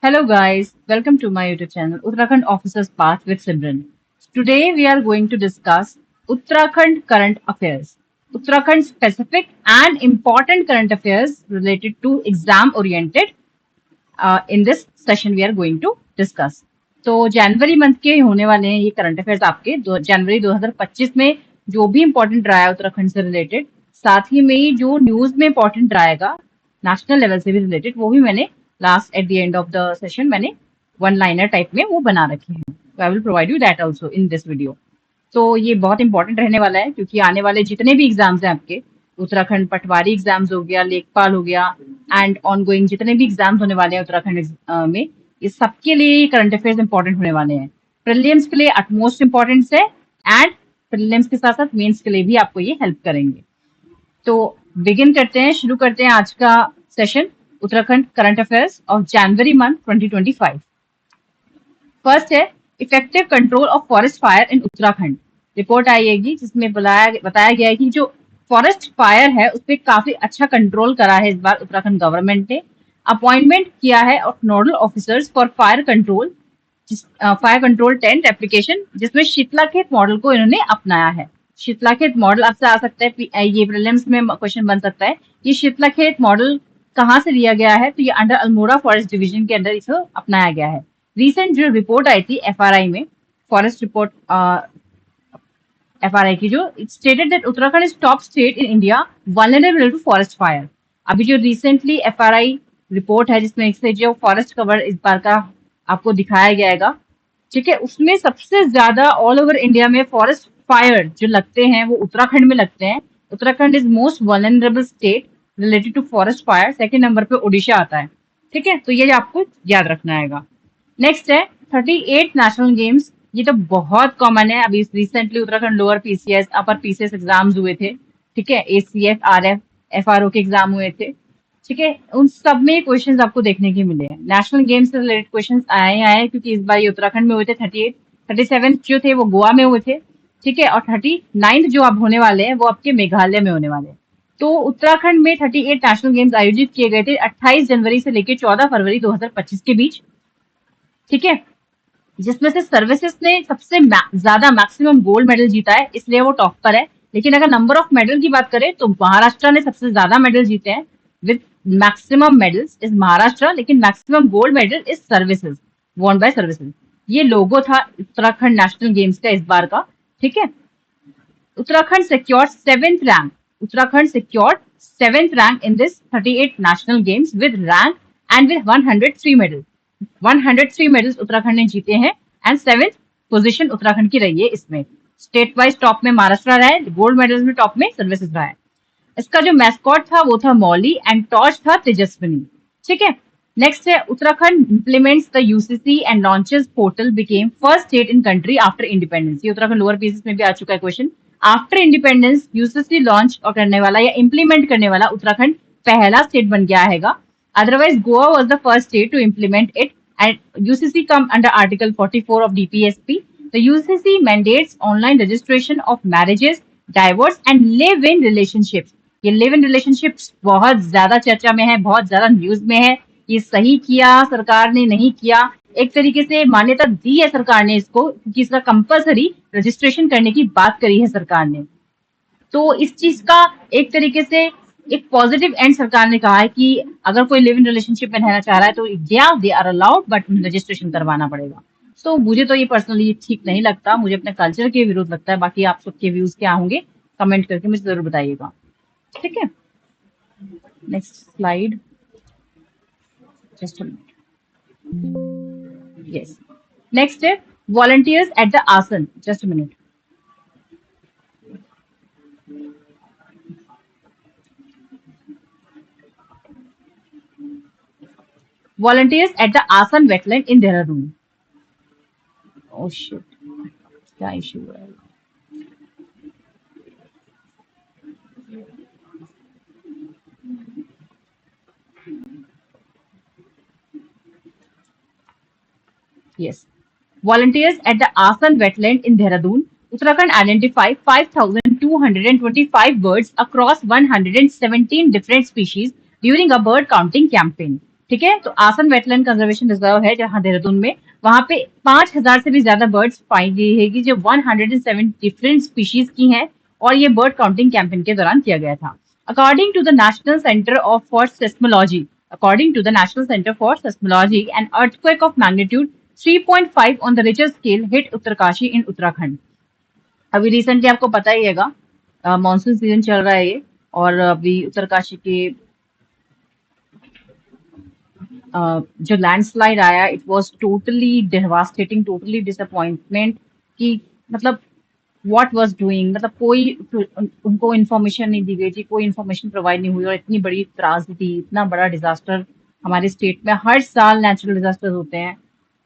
Hello guys, welcome to my YouTube channel Uttarakhand Officers Path with Simran. Today we are going to discuss Uttarakhand current affairs. Uttarakhand specific and important current affairs related to exam oriented in this session we are going to discuss. तो जनवरी month के होने वाले हैं ये current affairs आपके जनवरी 2025 में जो भी इम्पोर्टेंट रहा है उत्तराखंड से रिलेटेड, साथ ही में जो न्यूज में इम्पोर्टेंट रहेगा नेशनल लेवल से भी रिलेटेड, वो भी मैंने last at the end of the session मैंने वन लाइनर टाइप में वो बना रखे हैं. I will provide you that also in this video. तो ये बहुत इंपॉर्टेंट रहने वाला है क्योंकि आने वाले जितने भी एग्जाम्स हैं आपके, उत्तराखंड पटवारी एग्जाम्स हो गया, लेखपाल हो गया एंड ऑन गोइंग जितने भी एग्जाम्स होने वाले हैं उत्तराखंड में, ये सबके लिए करंट अफेयर्स इंपॉर्टेंट होने वाले हैं. प्रीलिम्स के लिए अटमोस्ट इंपॉर्टेंस है एंड प्रीलिम्स के साथ साथ मेंस के लिए भी आपको ये हेल्प करेंगे. तो बिगिन करते हैं, शुरू करते हैं आज का session Uttarakhand current affairs of January month 2025. First है effective control of forest fire in Uttarakhand. Report आएगी जिसमें बताया गया है कि जो फॉरेस्ट फायर है उस पर काफी अच्छा कंट्रोल करा है इस बार उत्तराखंड गवर्नमेंट ने. अपॉइंटमेंट किया है of nodal officers for fire control tent application, जिसमें शीतलाखेत मॉडल को इन्होंने अपनाया है. शीतलाखेत मॉडल आपसे आ सकता है, ये प्रीलिम्स में क्वेश्चन बन सकता है. ये शीतलाखेत मॉडल कहाँ से लिया गया है? तो ये अंडर अल्मोड़ा फॉरेस्ट डिवीजन के अंदर इसे अपनाया गया है. रिसेंट जो रिपोर्ट आई थी एफआरआई में, फॉरेस्ट रिपोर्ट एफआरआई की, जो stated that Uttarakhand is top state in India vulnerable to forest fire. अभी जो रिसेंटली एफआरआई रिपोर्ट है जिसमें से जो फॉरेस्ट कवर इस बार का आपको दिखाया जाएगा, ठीक है, उसमें सबसे ज्यादा ऑल ओवर इंडिया में फॉरेस्ट फायर जो लगते हैं वो उत्तराखंड में लगते हैं. Uttarakhand is most vulnerable state related to forest fire. Second number पे ओडिशा आता है. ठीक है, तो ये आपको याद रखना है. नेक्स्ट है 38 नेशनल गेम्स. ये तो बहुत कॉमन है. अभी recently Uttarakhand lower PCS upper PCS exams हुए थे. ठीक है, एसीएफ आरएफ एफआरओ के एग्जाम हुए थे. ठीक है, उन सब में क्वेश्चंस आपको देखने के मिले हैं. नेशनल गेम्स से रिलेटेड क्वेश्चंस आए क्योंकि इस बार ये उत्तराखंड में हुए थे. 38 37 जो थे वो गोवा में हुए थे. ठीक है, और 39 जो अब होने वाले हैं वो आपके मेघालय में होने वाले हैं. तो उत्तराखंड में 38 नेशनल गेम्स आयोजित किए गए थे 28 जनवरी से लेकर 14 फरवरी 2025 के बीच. ठीक है, जिसमें से सर्विसेज ने सबसे ज्यादा मैक्सिमम गोल्ड मेडल जीता है, इसलिए वो टॉप पर है. लेकिन अगर नंबर ऑफ मेडल की बात करें तो महाराष्ट्र ने सबसे ज्यादा मेडल जीते हैं with maximum medals is Maharashtra, लेकिन maximum gold medal is services, won by services. ये लोगो था उत्तराखंड नेशनल गेम्स का इस बार का. ठीक है, Uttarakhand secured 7th rank. Uttarakhand secured 7th rank in this 38 national games with rank and with 103 medal. 103 medals Uttarakhand ने जीते हैं एंड 7th पोजीशन उत्तराखंड की रही है. इसमें स्टेट वाइज टॉप में महाराष्ट्र रहा है, गोल्ड मेडल्स में टॉप में सर्विसेज रहा है. इसका जो मैस्कॉट था वो था मौली एंड टॉर्च था तेजस्विनी. ठीक है, नेक्स्ट है Uttarakhand implements the UCC and launches portal became first state in country after independence. ये उत्तराखंड लोअर पीसीएस में भी आ चुका है question. After independence UCC launch करने वाला या इम्प्लीमेंट करने वाला उत्तराखंड पहला स्टेट बन गया है. Otherwise Goa was the first state to implement it and UCC come under Article 44 of DPSP. The UCC mandates online registration of marriages, divorce and live-in relationships. ये live-in relationships बहुत ज्यादा चर्चा में है, बहुत ज्यादा न्यूज में है. ये सही किया सरकार ने, नहीं किया, एक तरीके से मान्यता दी है सरकार ने इसको, क्योंकि इसका कंपल्सरी रजिस्ट्रेशन करने की बात करी है सरकार ने. तो इस चीज का एक तरीके से एक पॉजिटिव एंड सरकार ने कहा है कि अगर कोई लिव इन रिलेशनशिप में रहना चाह रहा है तो या they are allowed but registration करवाना पड़ेगा. तो मुझे तो ये पर्सनली ठीक नहीं लगता, मुझे अपने कल्चर के विरुद्ध लगता है. बाकी आप सबके व्यूज क्या होंगे कमेंट करके मुझे जरूर बताइएगा. ठीक है, next slide. Just yes, next है वॉलंटियर्स एट द आसन. Just a minute. Volunteers at the Asan wetland in Dehradun. Oh shit, क्या इशू है? Yes, volunteers at the Asan wetland in Dehradun, Uttarakhand identified 5,225 birds across 117 different species during a bird counting campaign. ठीक है। तो आसन wetland conservation reserve है जहां देहरादून में, वहां पे 5,000 से भी ज्यादा बर्ड्स पाई गई है कि जो 107 डिफरेंट स्पीशीज की हैं, और ये बर्ड काउंटिंग कैंपेन के दौरान किया गया था। According to the national centre of for seismology according to the national centre for seismology an earthquake of magnitude 3.5 on the Richter scale hit Uttarkashi in Uttarakhand. अभी रिसेंटली आपको पता ही हैगा, मानसून सीजन चल रहा है ये, और अभी उत्तरकाशी के जो लैंडस्लाइड आया, it was totally devastating, totally disappointment कि मतलब व्हाट वाज डूइंग, मतलब कोई उनको इन्फॉर्मेशन नहीं दी गई थी, कोई इन्फॉर्मेशन प्रोवाइड नहीं हुई, और इतनी बड़ी त्रासदी, इतना बड़ा डिजास्टर हमारे स्टेट में हर साल नेचुरल डिजास्टर होते हैं,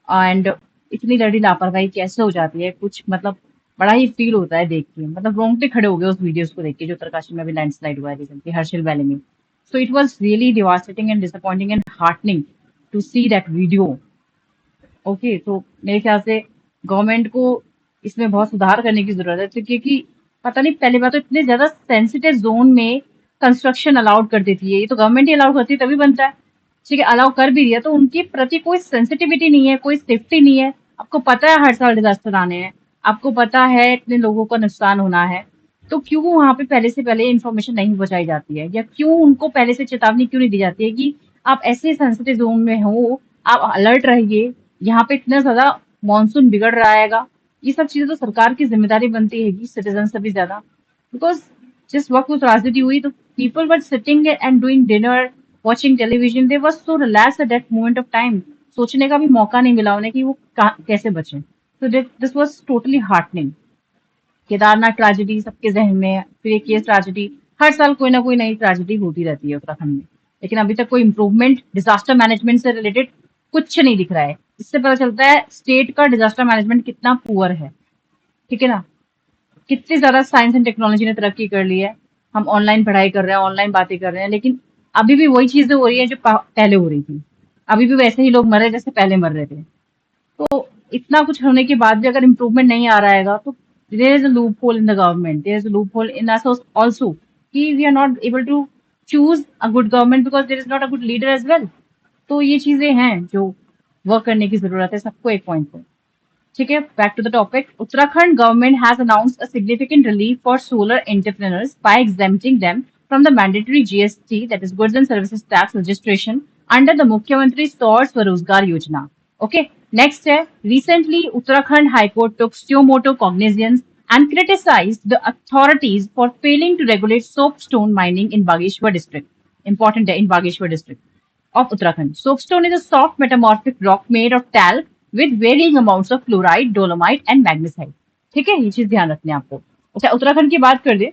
एंड इतनी बड़ी लापरवाही कैसे हो जाती है, कुछ मतलब बड़ा ही फील होता है देख के, मतलब रोंगटे खड़े हो गए उस वीडियोस को देख के जो उत्तरकाशी में भी लैंडस्लाइड हुआ है रिसेंटली हर्षिल वैली में। So it was really devastating and disappointing and heartening to see that video. Okay, तो मेरे ख्याल से गवर्नमेंट को इसमें बहुत सुधार करने की जरूरत है, तो क्योंकि पता नहीं, पहली बात तो इतने ज्यादा सेंसिटिव जोन में कंस्ट्रक्शन अलाउड कर देती है, ये तो गवर्नमेंट ही अलाउड करती है तभी बनता है। ठीक है, अलाउ कर भी दिया तो उनके प्रति कोई सेंसिटिविटी नहीं है, कोई सेफ्टी नहीं है। आपको पता है हर साल डिजास्टर आने हैं, आपको पता है इतने लोगों का नुकसान होना है, तो क्यों वहां पे पहले से पहले इन्फॉर्मेशन नहीं पहुंचाई जाती है, या क्यों उनको पहले से चेतावनी क्यों नहीं दी जाती है कि आप ऐसे सेंसिटिव जोन में हो, आप अलर्ट रहिए, यहाँ पे इतना ज्यादा मानसून बिगड़ रहा हैगा। ये सब चीजें तो सरकार की जिम्मेदारी बनती है, सिटीजन से भी ज्यादा, बिकॉज जिस वक्त वो ट्रेजेडी हुई तो people were sitting and doing dinner, watching television, they were so relax at that moment of time, सोचने का भी मौका नहीं मिला उन्हें कि वो कैसे बचे। तो this was totally heartening. Kedarnath tragedy सबके जहन में है, फिर एक ये ट्रेजेडी, हर साल कोई ना कोई नई ट्रेजेडी होती रहती है उत्तराखंड में, लेकिन अभी तक कोई इम्प्रूवमेंट डिजास्टर मैनेजमेंट से रिलेटेड कुछ नहीं दिख रहा है। इससे पता चलता है स्टेट का डिजास्टर मैनेजमेंट कितना पुअर है। ठीक है ना, कितनी ज्यादा साइंस एंड टेक्नोलॉजी ने तरक्की कर ली है, हम ऑनलाइन पढ़ाई कर रहे हैं, ऑनलाइन बातें कर रहे हैं, लेकिन अभी भी वही चीजें हो रही है जो पहले हो रही थी, अभी भी वैसे ही लोग मर रहे जैसे पहले मर रहे थे। तो इतना कुछ होने के बाद भी अगर इम्प्रूवमेंट नहीं आ रहा है तो there is a loophole in the government, there is a loophole in us also, कि we are not able to choose a good government because there is not a good leader as well. तो ये चीजें हैं जो work करने की जरूरत है सबको एक पॉइंट पे। ठीक है, back to the topic. Uttarakhand government has announced a significant relief for solar entrepreneurs by exempting them from the mandatory GST, that is goods and services tax registration, under the Mukhyamantri Source Swarozgar Yojana. Okay, next है, recently Uttarakhand High Court took suo motu cognizance and criticized the authorities for failing to regulate soapstone mining in Bageshwar district. Important है, in Bageshwar district of Uttarakhand. Soapstone is a soft metamorphic rock made of talc with varying amounts of fluoride, dolomite and magnesite. ठीक है, ये चीज ध्यान रखनी है आपको। अच्छा, उत्तराखंड की बात कर दे,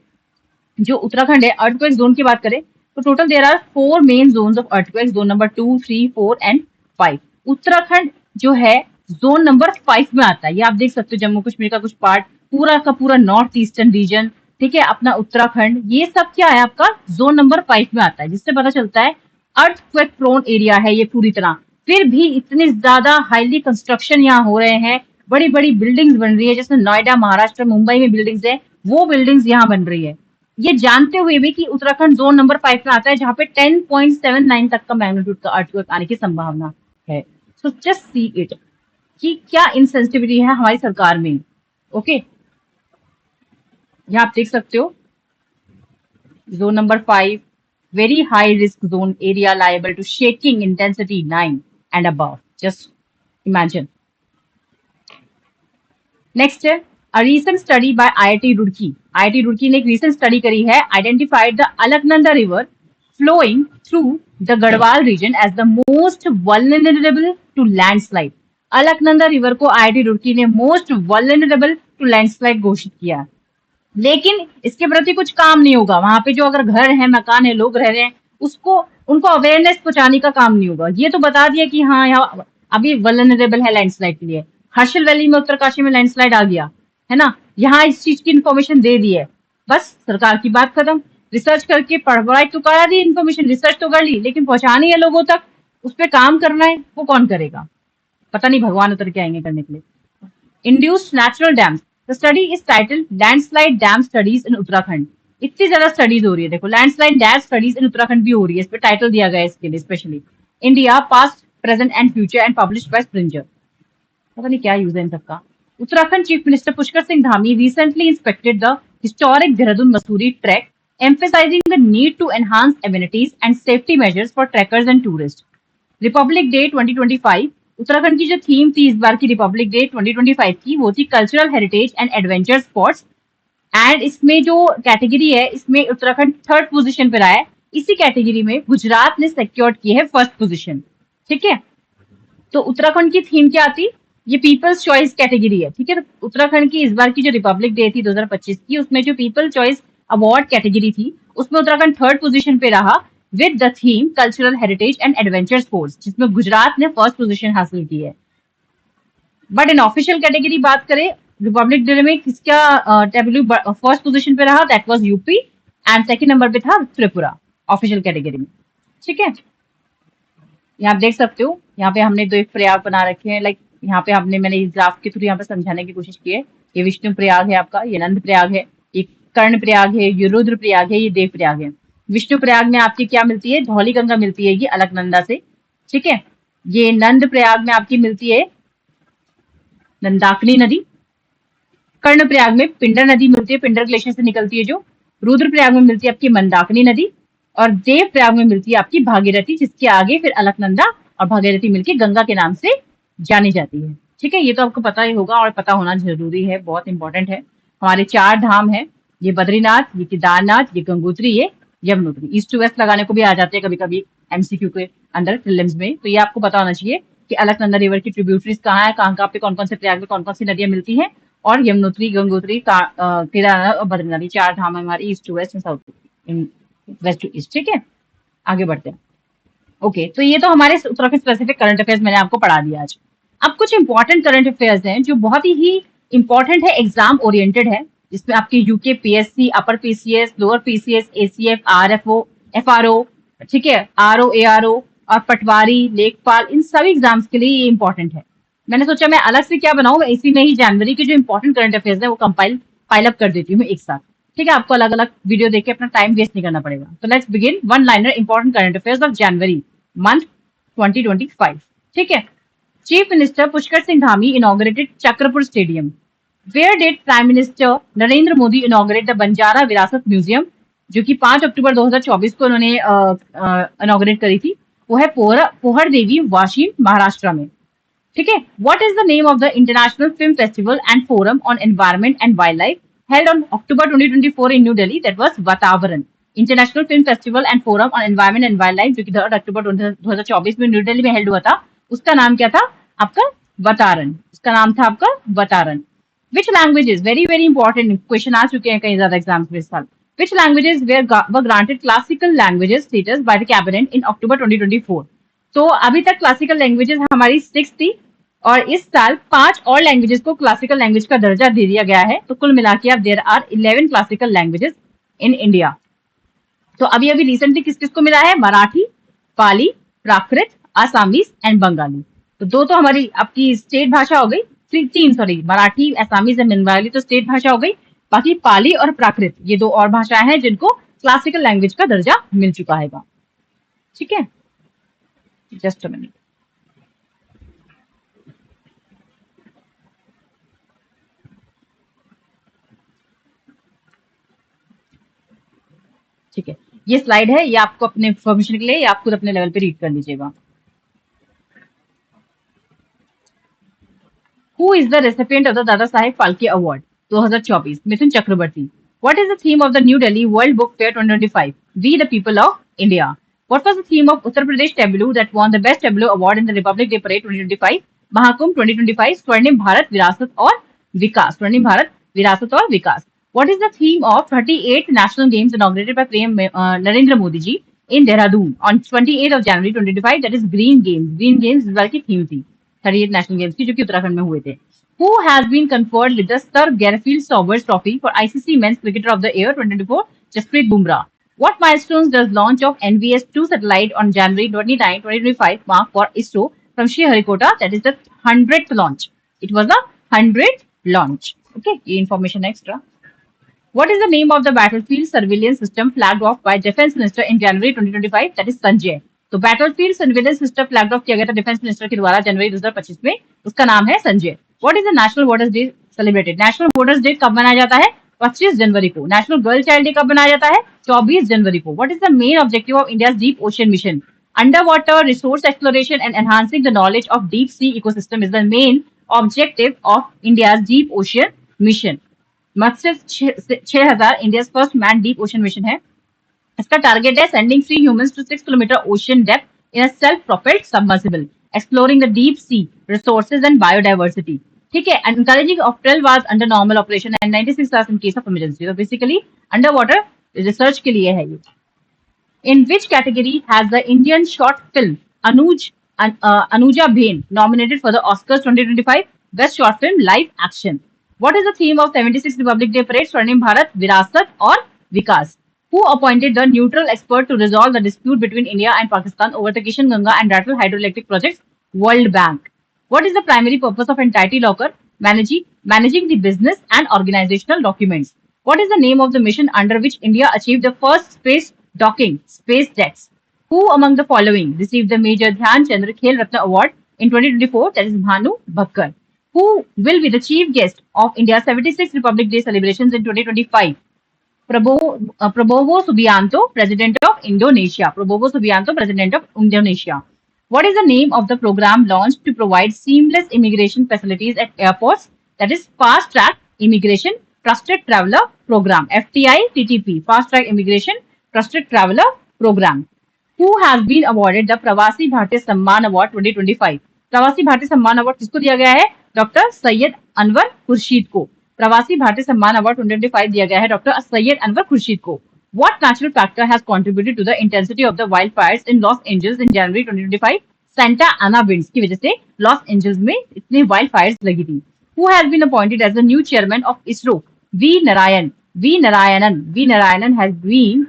जो उत्तराखंड है अर्थक्वेक जोन की बात करें तो total there are 4 main zones of earthquake, zone number 2, 3, 4 and 5। Uttarakhand जो है जोन नंबर 5 में आता है, ये आप देख सकते हो, जम्मू कश्मीर का कुछ पार्ट, पूरा का पूरा नॉर्थ ईस्टर्न रीजन, ठीक है, अपना उत्तराखंड, ये सब क्या है आपका जोन नंबर 5 में आता है, जिससे पता चलता है अर्थक्वेक प्रोन एरिया है ये पूरी तरह। फिर भी इतने ज्यादा हाईली कंस्ट्रक्शन यहाँ हो रहे हैं, बड़ी बड़ी बिल्डिंग्स बन रही है, जैसे नोएडा महाराष्ट्र मुंबई में बिल्डिंग्स है, वो बिल्डिंग्स यहाँ बन रही है, ये जानते हुए भी कि उत्तराखंड जोन नंबर 5 में आता है, जहां पे 10.79 तक का मैग्नीट्यूड का अर्थक्वेक आने की संभावना है। सो जस्ट सी इट कि क्या इनसेंसिटिविटी है हमारी सरकार में। ओके, यहाँ आप देख सकते हो, zone number 5, very high risk zone area liable to shaking intensity 9 and above. Just imagine. Next है, a recent study by IIT Roorkee. IIT Roorkee ने एक recent study करी है, identified the Alaknanda river flowing through the Garhwal region as the most vulnerable to landslide. Alaknanda river को IIT Roorkee ने most vulnerable to landslide घोषित किया, लेकिन इसके प्रति कुछ काम नहीं होगा। वहां पे जो अगर घर है, मकान है, लोग रह रहे हैं, उसको उनको अवेयरनेस पहुंचाने का काम नहीं होगा। ये तो बता दिया कि हाँ यहाँ अभी वल्नरेबल है लैंडस्लाइड के लिए। हर्षिल वैली में, उत्तरकाशी में लैंडस्लाइड आ गया है ना, यहाँ इस चीज की इन्फॉर्मेशन दे दी है, बस सरकार की बात खत्म। रिसर्च करके पढ़वाई तो करा दी, इन्फॉर्मेशन रिसर्च तो कर ली, लेकिन पहुंचानी है लोगों तक, उस पर काम करना है, वो कौन करेगा? पता नहीं भगवान उतर के आएंगे करने के लिए। Induced natural dams. The study is titled Landslide Dam Studies in Uttarakhand. इतनी ज्यादा स्टडीज हो रही है, देखो landslide dam studies in Uttarakhand भी हो रही है, इस पे टाइटल दिया गया है इसके लिए specially. India past present and future and published by Springer. पता नहीं क्या यूज है इन सबका। Uttarakhand chief minister Pushkar Singh Dhami recently inspected the historic Dehradun Mussoorie trek, emphasizing the need to enhance amenities and safety measures for trekkers and tourists. Republic day 2025, Uttarakhand की जो theme थी इस बार की रिपब्लिक डे 2025 की, वो थी cultural heritage and adventure spots. And इसमें जो कैटेगरी है, इसमें उत्तराखंड थर्ड पोजीशन पर आया है। इसी कैटेगरी में गुजरात ने सिक्योर्ड की है फर्स्ट पोजीशन। ठीक है, तो उत्तराखंड की थीम क्या थी? ये पीपल्स चॉइस कैटेगरी है। ठीक है, तो उत्तराखंड की इस बार की जो रिपब्लिक डे थी 2025 की, उसमें जो पीपल चॉइस अवार्ड कैटेगरी थी, उसमें उत्तराखंड थर्ड पोजीशन पे रहा with the theme cultural heritage and adventure sports, जिसमें गुजरात ने फर्स्ट पोजीशन हासिल की है। बट इन ऑफिशियल कैटेगरी बात करें, रिपब्लिक डे में किसका टेबलू फर्स्ट पोजीशन पे रहा? That was UP, and second number पे था त्रिपुरा ऑफिशियल कैटेगरी में। ठीक है, यहाँ आप देख सकते हो, यहाँ पे हमने दो एक प्रयाग बना रखे हैं। लाइक यहाँ पे हमने, मैंने इस ग्राफ के थ्रू यहाँ पे समझाने की कोशिश की है। ये विष्णु प्रयाग है आपका, ये नंद प्रयाग है, ये कर्ण प्रयाग है, ये रुद्र प्रयाग है, ये देव प्रयाग है। विष्णु प्रयाग में आपकी क्या मिलती है? धौली गंगा मिलती है, ये अलकनंदा से। ठीक है, ये नंद प्रयाग में आपकी मिलती है नंदाकिनी नदी। कर्ण प्रयाग में पिंडर नदी मिलती है, पिंडर ग्लेशियर से निकलती है जो। रुद्र प्रयाग में मिलती है आपकी मंदाकिनी नदी, और देव प्रयाग में मिलती है आपकी भागीरथी, जिसके आगे फिर अलकनंदा और भागीरथी मिलकर गंगा के नाम से जानी जाती है। ठीक है, ये तो आपको पता ही होगा और पता होना जरूरी है, बहुत इंपॉर्टेंट है। हमारे 4 धाम है, ये बद्रीनाथ, ये केदारनाथ, ये गंगोत्री, ये यमुनोत्री। ईस्ट टू वेस्ट लगाने को भी आ जाते हैं कभी कभी एमसीक्यू के अंदर प्रीलिम्स में, तो ये आपको पता होना चाहिए कि अलकनंदा रिवर की ट्रिब्यूटरीज कहाँ है, कहाँ पे कौन कौन से प्रयाग में कौन कौन सी नदियां मिलती हैं, और यमुनोत्री, गंगोत्री, केदारनाथ और बद्रीनाथ, ये 4 धाम है हमारी east to west and south in west to east. ठीक है, आगे बढ़ते हैं। ओके, तो ये तो हमारे उत्तराखंड स्पेसिफिक करंट अफेयर्स मैंने आपको पढ़ा दिया आज। अब कुछ इंपॉर्टेंट करंट अफेयर्स हैं जो बहुत ही इंपॉर्टेंट है, एग्जाम ओरिएंटेड है, जिसमें आपके UK PSC, upper PCS, lower PCS, ACF, RFO, FRO, ठीक है, आरओ, एआरओ और पटवारी, लेखपाल, इन सभी एग्जाम्स के लिए ये इंपॉर्टेंट है। मैंने सोचा मैं अलग से क्या बनाऊं, इसी में ही जनवरी के जो इंपॉर्टेंट करंट अफेयर्स है वो पाइल अप कर देती हूँ एक साथ। ठीक है, आपको अलग अलग वीडियो देख के अपना टाइम वेस्ट नहीं करना पड़ेगा। तो let's begin one liner important current affairs of January month 2025। ठीक है, chief minister Pushkar Singh Dhami inaugurated Chakrapur stadium. Where did prime minister Narendra Modi inaugurate the Banjara Virasat museum, जो कि 5 अक्टूबर 2024 को उन्होंने इनॉग्रेट करी थी। वो है पोहर देवी, वाशिम, महाराष्ट्र में। ठीक है, what is the name of the international film festival and forum on environment and wild life held on October 2024 in New Delhi, that was वातावरण। International film festival and forum on environment and wild life, जो कि 3 अक्टूबर 2024 में new Delhi में held हुआ था, उसका नाम क्या था आपका? वातावरण। उसका नाम था आपका वातावरण। Which languages, very very important question आ चुके हैं कई ज्यादा एग्जाम्स में इस साल। Which languages were granted classical languages status by the cabinet in October 2024? तो अभी तक क्लासिकल लैंग्वेजेस हमारी 6 थी, और इस साल 5 और लैंग्वेजेस को क्लासिकल लैंग्वेज का दर्जा दे दिया गया है। तो कुल मिला के अब there are 11 classical languages in India. तो अभी अभी रिसेंटली किस किस को मिला है? मराठी, पाली, प्राकृत, आसामीज एंड बंगाली। तो 2 तो हमारी आपकी स्टेट भाषा हो गई, 3 sorry, Marathi, Assamese and Bengali तो स्टेट भाषा हो गई। बाकी पाली और प्राकृत, ये 2 और भाषाएं हैं जिनको क्लासिकल लैंग्वेज का दर्जा मिल चुका है। ठीक है, जस्ट अ मिनट। ठीक है, ये स्लाइड है, ये आपको अपने इंफॉर्मेशन के लिए, आप खुद अपने लेवल पे रीड कर लीजिएगा। Who is the recipient of the Dadasaheb Phalke award 2024? Mithun Chakraborty. What is the theme of the new Delhi world book fair 2025? We the people of India. What was the theme of Uttar Pradesh tableau that won the best tableau award in the republic day parade 2025? Mahakumbh 2025, Swarnim Bharat विरासत और विकास, स्वर्णिम भारत विरासत और विकास। What is the theme of 38th National Games inaugurated by PM Narendra Modi ji in Dehradun on 28th of January 2025? That is Green Games. Green Games इस बार की theme थी 38th National Games की, जो कि उत्तराखंड में हुए थे। Who has been conferred with the Sir Garfield Sobers Trophy for ICC Men's Cricketer of the Year 2024? Jasprit Bumrah. What milestones does launch of NVS-2 satellite on January 29, 2025 mark for ISRO from Sriharikota? That is the 100th launch. It was the 100th launch. Okay, ये information extra. What is the name of the battlefield surveillance system flagged off by Defense Minister in January 2025? That is Sanjay. तो battlefield surveillance system flag of किया गया था defence minister के द्वारा जनवरी 2025 में। उसका नाम है Sanjay. What is the national borders day celebrated? National borders day कब मनाया जाता है? 25 जनवरी को। नेशनल गर्ल चाइल्ड डे कब मनाया जाता है? 24 जनवरी को। What is the main objective of India deep ocean mission? Underwater resource exploration and enhancing the knowledge of deep sea ecosystem is the main objective of India's deep ocean mission. Matsya 6000 India first man deep ocean mission है। इसका target है sending 3 humans to 6 kilometre ocean depth in a self propelled submersible exploring the deep sea resources and biodiversity. ठीक है। Encouraging of 12 hours under normal operation and 96 hours in case of emergency. तो basically underwater research के लिए है ये। In which category has the Indian short film Anuja Bain nominated for the Oscars 2025 Best Short Film Live Action? What is the theme of 76th Republic Day Parade? Swarnim Bharat, Virasat or Vikas? Who appointed the neutral expert to resolve the dispute between India and Pakistan over the Kishan Ganga and Ratel hydroelectric projects? World Bank. What is the primary purpose of Entity Locker? Managing the business and organizational documents. What is the name of the mission under which India achieved the first space docking space jets? Who among the following received the Major Dhyan Chandra Khel Ratna Award in 2024? That is Bhanu Bhakkar. Who will be the chief guest of India's 76th Republic Day celebrations in 2025? Prabowo Subianto, President of Indonesia. Prabowo Subianto, President of Indonesia. What is the name of the program launched to provide seamless immigration facilities at airports? That is Fast Track Immigration Trusted Traveler Program. FTI-TTP, Fast Track Immigration Trusted Traveler Program. Who has been awarded the Pravasi Bharatiya Samman Award 2025? प्रवासी भारतीय सम्मान award किसको दिया गया है? Doctor Syed Anwar Khurshid को। प्रवासी भारतीय सम्मान अवार्ड 2025 दिया गया है डॉक्टर सैयद अनवर खुर्शीद को। What natural factor has contributed to the intensity of the wildfires in Los Angeles in January 2025? Santa Ana winds की वजह से लॉस एंजल्स में इतनी वाइल्डफायर्स लगी थी। Who has been appointed as the new chairman of ISRO? V Narayanan has been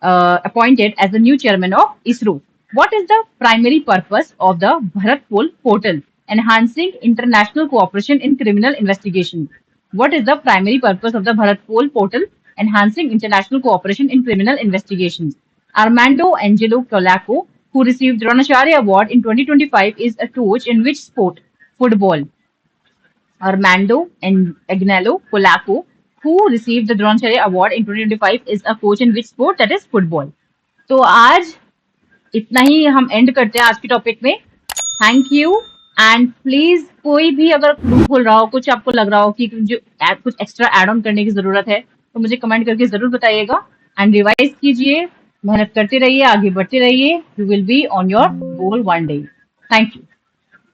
appointed as the new chairman of ISRO. What is the primary purpose of the Bharat Pol portal? Enhancing international cooperation in criminal investigation. What is the primary purpose of the Bharat Pol portal? Enhancing international cooperation in criminal investigations. Armando Angelo Colaco, who received the Dronacharya Award in 2025, is a coach in which sport? Football. Armando Agnello Colaco, who received the Dronacharya Award in 2025, is a coach in which sport? That is football. तो आज इतना ही हम and करते हैं आज के topic में। Thank you and please कोई भी अगर लूप होल रहा हो, कुछ आपको लग रहा हो कि जो कुछ एक्स्ट्रा एड ऑन करने की जरूरत है, तो मुझे कमेंट करके जरूर बताइएगा एंड रिवाइज कीजिए, मेहनत करते रहिए, आगे बढ़ते रहिए। You will be on your goal one day. Thank you.